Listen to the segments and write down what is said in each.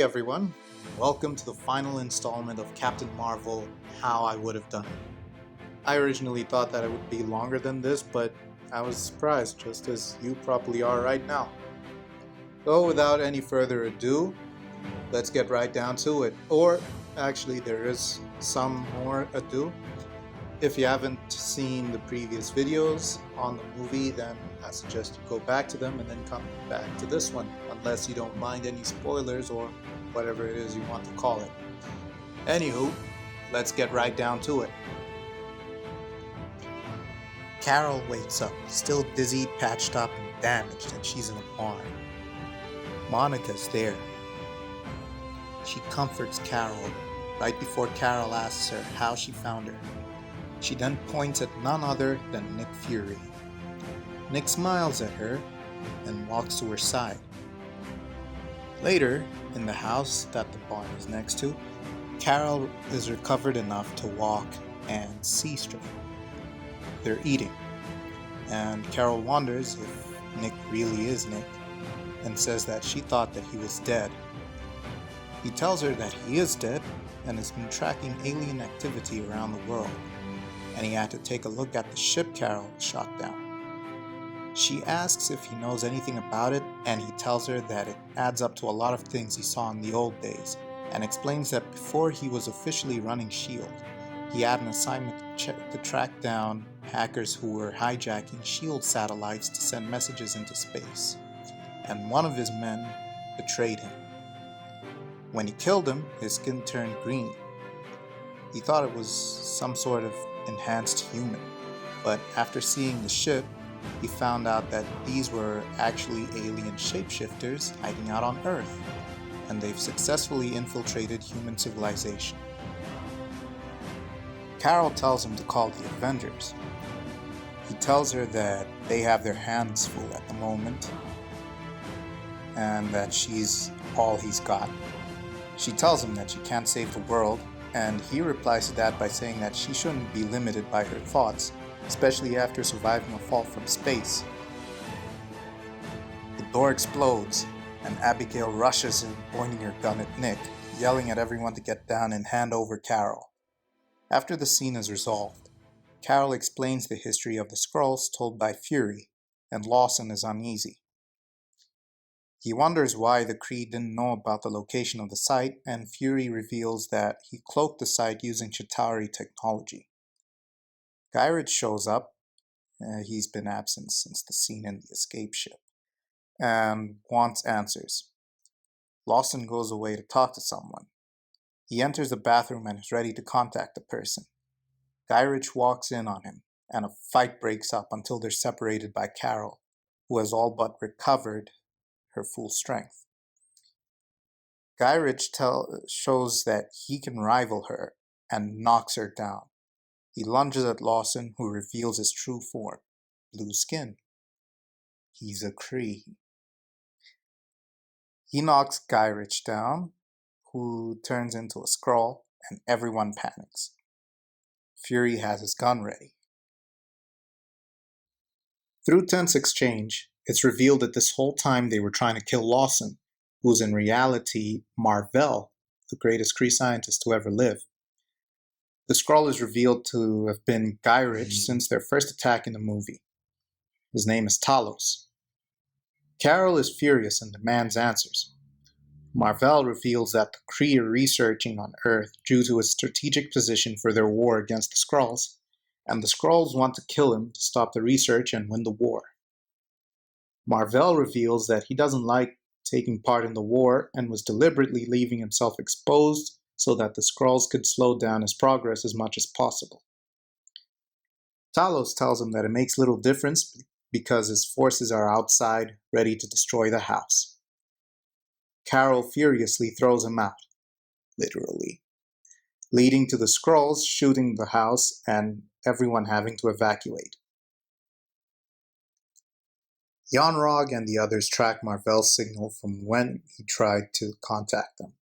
Hey everyone, welcome to the final installment of Captain Marvel, How I Would Have Done It. I originally thought that it would be longer than this, but I was surprised, just as you probably are right now. So without any further ado, let's get right down to it. Or, actually, there is some more ado. If you haven't seen the previous videos on the movie, then I suggest you go back to them and then come back to this one, unless you don't mind any spoilers or whatever it is you want to call it. Anywho, let's get right down to it. Carol wakes up, still dizzy, patched up, and damaged, and she's in a barn. Monica's there. She comforts Carol right before Carol asks her how she found her. She then points at none other than Nick Fury. Nick smiles at her and walks to her side. Later, in the house that the barn is next to, Carol is recovered enough to walk and see straight. They're eating, and Carol wonders if Nick really is Nick, and says that she thought that he was dead. He tells her that he is dead and has been tracking alien activity around the world, and he had to take a look at the ship Carol shot down. She asks if he knows anything about it, and he tells her that it adds up to a lot of things he saw in the old days, and explains that before he was officially running S.H.I.E.L.D., he had an assignment to track down hackers who were hijacking S.H.I.E.L.D. satellites to send messages into space, and one of his men betrayed him. When he killed him, his skin turned green. He thought it was some sort of enhanced human, but after seeing the ship, he found out that these were actually alien shapeshifters hiding out on Earth, and they've successfully infiltrated human civilization. Carol tells him to call the Avengers. He tells her that they have their hands full at the moment, and that she's all he's got. She tells him that she can't save the world, and he replies to that by saying that she shouldn't be limited by her thoughts, especially after surviving a fall from space. The door explodes, and Abigail rushes in, pointing her gun at Nick, yelling at everyone to get down and hand over Carol. After the scene is resolved, Carol explains the history of the Skrulls told by Fury, and Lawson is uneasy. He wonders why the Kree didn't know about the location of the site, and Fury reveals that he cloaked the site using Chitauri technology. Gyrich shows up. He's been absent since the scene in the escape ship, and wants answers. Lawson goes away to talk to someone. He enters the bathroom and is ready to contact the person. Gyrich walks in on him, and a fight breaks up until they're separated by Carol, who has all but recovered her full strength. Gyrich shows that he can rival her and knocks her down. He lunges at Lawson, who reveals his true form, blue skin. He's a Kree. He knocks Gyrich down, who turns into a Skrull, and everyone panics. Fury has his gun ready. Through tense exchange, it's revealed that this whole time they were trying to kill Lawson, who's in reality Mar-Vell, the greatest Kree scientist to ever live. The Skrull is revealed to have been Gyrich since their first attack in the movie. His name is Talos. Carol is furious and demands answers. Mar-Vell reveals that the Kree are researching on Earth due to his strategic position for their war against the Skrulls, and the Skrulls want to kill him to stop the research and win the war. Mar-Vell reveals that he doesn't like taking part in the war and was deliberately leaving himself exposed so that the Skrulls could slow down his progress as much as possible. Talos tells him that it makes little difference because his forces are outside, ready to destroy the house. Carol furiously throws him out, literally, leading to the Skrulls shooting the house and everyone having to evacuate. Yon-Rogg and the others track Mar-Vell's signal from when he tried to contact them.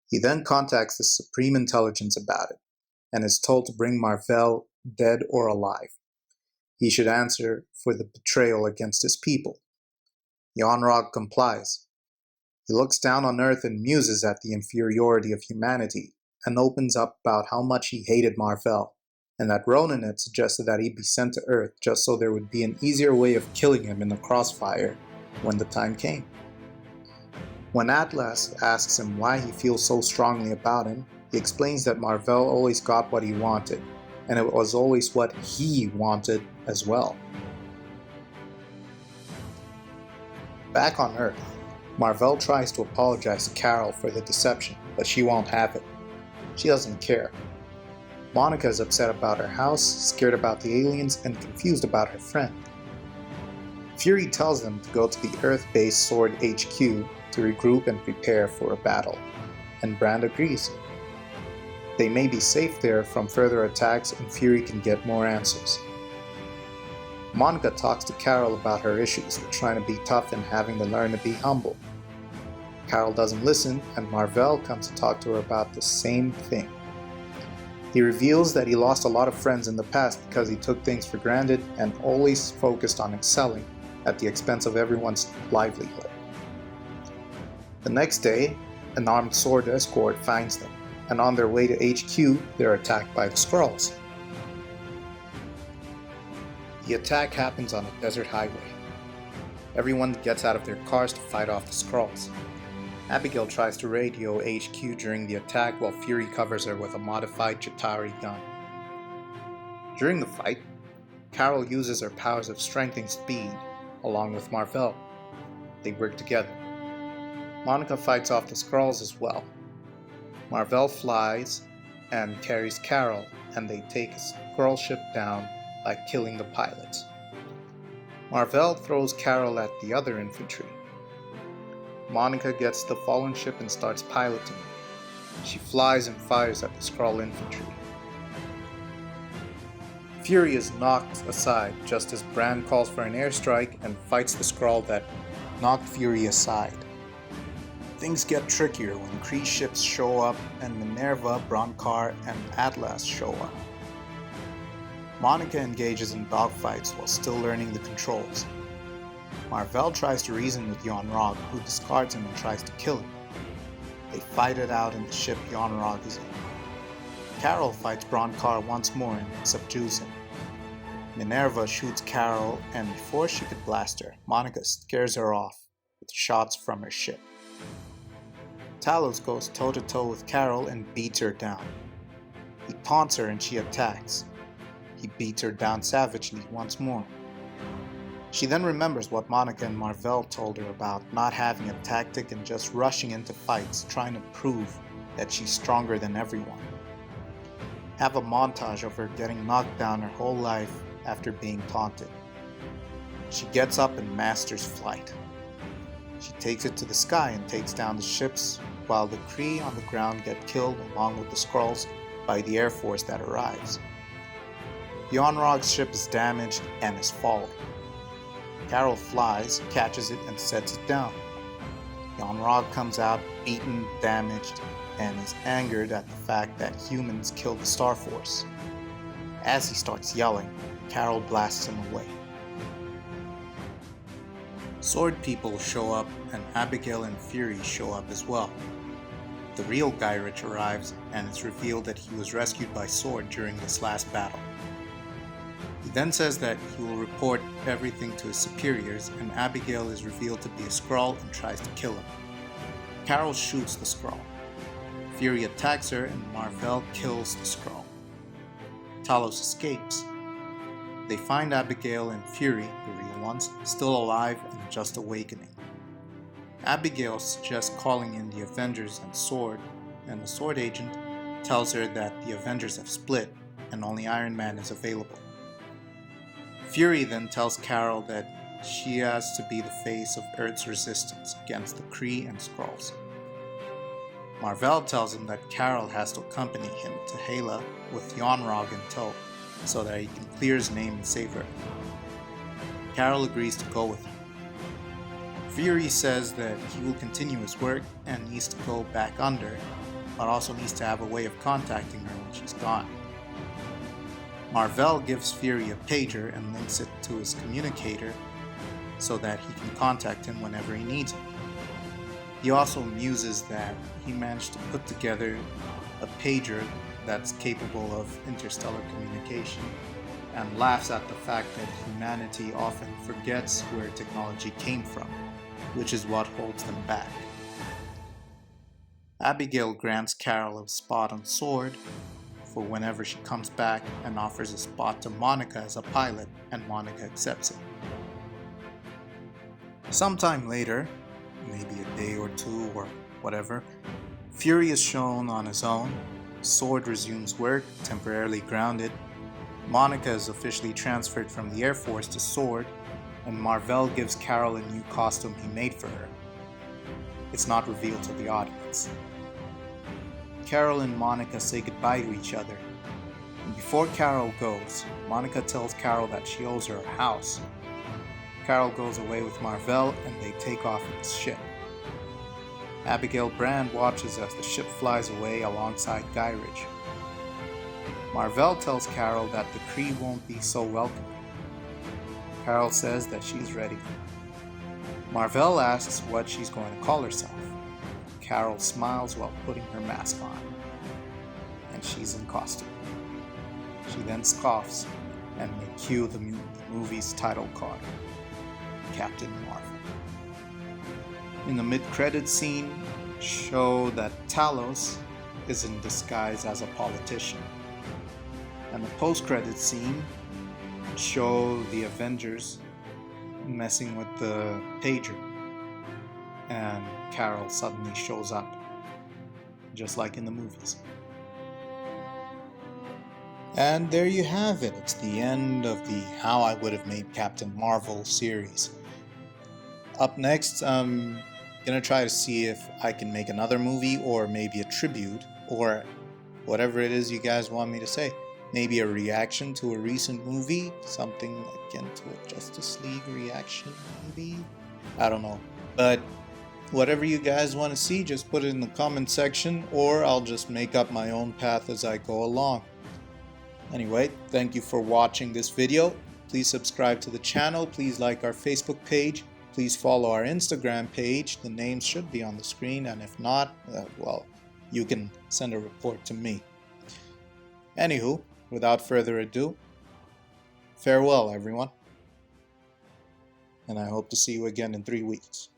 He then contacts the Supreme Intelligence about it, and is told to bring Mar-Vell dead or alive. He should answer for the betrayal against his people. Yon-Rogg complies. He looks down on Earth and muses at the inferiority of humanity, and opens up about how much he hated Mar-Vell, and that Ronan had suggested that he be sent to Earth just so there would be an easier way of killing him in the crossfire when the time came. When Atlas asks him why he feels so strongly about him, he explains that Mar-Vell always got what he wanted, and it was always what he wanted as well. Back on Earth, Mar-Vell tries to apologize to Carol for the deception, but she won't have it. She doesn't care. Monica is upset about her house, scared about the aliens, and confused about her friend. Fury tells them to go to the Earth-based Sword HQ to regroup and prepare for a battle, and Brand agrees. They may be safe there from further attacks and Fury can get more answers. Monica talks to Carol about her issues with trying to be tough and having to learn to be humble. Carol doesn't listen, and Mar-Vell comes to talk to her about the same thing. He reveals that he lost a lot of friends in the past because he took things for granted and always focused on excelling at the expense of everyone's livelihood. The next day, an armed sword escort finds them, and on their way to HQ, they're attacked by the Skrulls. The attack happens on a desert highway. Everyone gets out of their cars to fight off the Skrulls. Abigail tries to radio HQ during the attack while Fury covers her with a modified Chitauri gun. During the fight, Carol uses her powers of strength and speed, along with Mar-Vell. They work together. Monica fights off the Skrulls as well. Mar-Vell flies and carries Carol, and they take a Skrull ship down by killing the pilots. Mar-Vell throws Carol at the other infantry. Monica gets the fallen ship and starts piloting it. She flies and fires at the Skrull infantry. Fury is knocked aside just as Brand calls for an airstrike and fights the Skrull that knocked Fury aside. Things get trickier when Kree ships show up and Minerva, Bronkar, and Atlas show up. Monica engages in dogfights while still learning the controls. Mar-Vell tries to reason with Yon-Rogg, who discards him and tries to kill him. They fight it out in the ship Yon-Rogg is in. Carol fights Bronkar once more and subdues him. Minerva shoots Carol, and before she could blast her, Monica scares her off with shots from her ship. Talos goes toe-to-toe with Carol and beats her down. He taunts her and she attacks. He beats her down savagely once more. She then remembers what Monica and Mar-Vell told her about not having a tactic and just rushing into fights, trying to prove that she's stronger than everyone. Have a montage of her getting knocked down her whole life after being taunted. She gets up and masters flight. She takes it to the sky and takes down the ships, while the Kree on the ground get killed along with the Skrulls by the Air Force that arrives. Yon-Rogg's ship is damaged and is falling. Carol flies, catches it, and sets it down. Yon-Rogg comes out beaten, damaged, and is angered at the fact that humans killed the Star Force. As he starts yelling, Carol blasts him away. Sword people show up, and Abigail and Fury show up as well. The real Gyrich arrives, and it's revealed that he was rescued by Sword during this last battle. He then says that he will report everything to his superiors, and Abigail is revealed to be a Skrull and tries to kill him. Carol shoots the Skrull. Fury attacks her, and Mar-Vell kills the Skrull. Talos escapes. They find Abigail and Fury, the real ones, still alive and just awakening. Abigail suggests calling in the Avengers and Sword, and the Sword agent tells her that the Avengers have split and only Iron Man is available. Fury then tells Carol that she has to be the face of Earth's resistance against the Kree and Skrulls. Mar-Vell tells him that Carol has to accompany him to Hela with Yon-Rogg in tow, so that he can clear his name and save Earth. Carol agrees to go with him. Fury says that he will continue his work and needs to go back under, but also needs to have a way of contacting her when she's gone. Mar-Vell gives Fury a pager and links it to his communicator so that he can contact him whenever he needs him. He also muses that he managed to put together a pager that's capable of interstellar communication, and laughs at the fact that humanity often forgets where technology came from, which is what holds them back. Abigail grants Carol a spot on Sword for whenever she comes back and offers a spot to Monica as a pilot, and Monica accepts it. Sometime later, maybe a day or two or whatever, Fury is shown on his own, Sword resumes work, temporarily grounded, Monica is officially transferred from the Air Force to Sword, and Mar-Vell gives Carol a new costume he made for her. It's not revealed to the audience. Carol and Monica say goodbye to each other, and before Carol goes, Monica tells Carol that she owes her a house. Carol goes away with Mar-Vell and they take off in his ship. Abigail Brand watches as the ship flies away alongside Guy Ritchie. Mar-Vell tells Carol that the Kree won't be so welcome. Carol says that she's ready. Mar-Vell asks what she's going to call herself. Carol smiles while putting her mask on, and she's in costume. She then scoffs, and they cue the movie's title card, Captain Marvel. In the mid-credits scene, show that Talos is in disguise as a politician. And the post-credits scene show the Avengers messing with the pager, and Carol suddenly shows up, just like in the movies. And there you have it. It's the end of the How I Would Have Made Captain Marvel series. Up next, I'm gonna try to see if I can make another movie, or maybe a tribute, or whatever it is you guys want me to say. Maybe a reaction to a recent movie, something akin to a Justice League reaction, maybe? I don't know. But whatever you guys want to see, just put it in the comment section, or I'll just make up my own path as I go along. Anyway, thank you for watching this video. Please subscribe to the channel. Please like our Facebook page. Please follow our Instagram page. The names should be on the screen, and if not, well, you can send a report to me. Anywho, without further ado, farewell everyone, and I hope to see you again in 3 weeks.